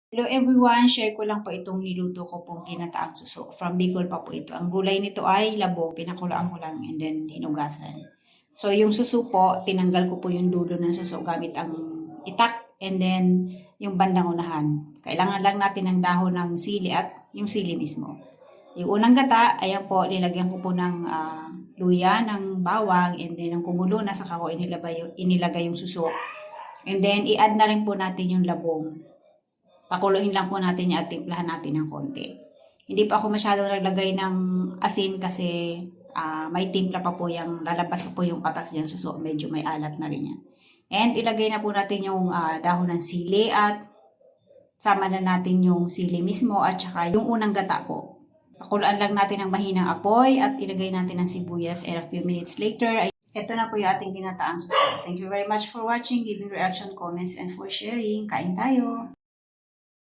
Hello everyone, share ko lang po itong niluto ko pong ginataang suso. From Bicol pa po ito. Ang gulay nito ay labong, pinakulaan ko lang and then hinugasan. So yung suso po, tinanggal ko po yung dulo ng suso gamit ang itak and then yung bandang unahan. Kailangan lang natin ng dahon ng sili at yung sili mismo. Yung unang gata, ayan po, nilagyan ko po ng luya, ng bawang, and then ng kumulo na saka ko inilagay yung suso. And then i-add na rin po natin yung labong. Pakuluin lang po natin at timplahan natin ng konti. Hindi pa ako masyado naglagay ng asin kasi may timpla pa po yung lalabas pa po yung katas niyan. So medyo may alat na rin yan. And ilagay na po natin yung dahon ng sili at sama na natin yung sili mismo at saka yung unang gata po. Pakuluan lang natin ng mahinang apoy at ilagay natin ng sibuyas and a few minutes later, ito na po yung ating ginataang suso. Thank you very much for watching, giving reaction, comments, and for sharing. Kain tayo!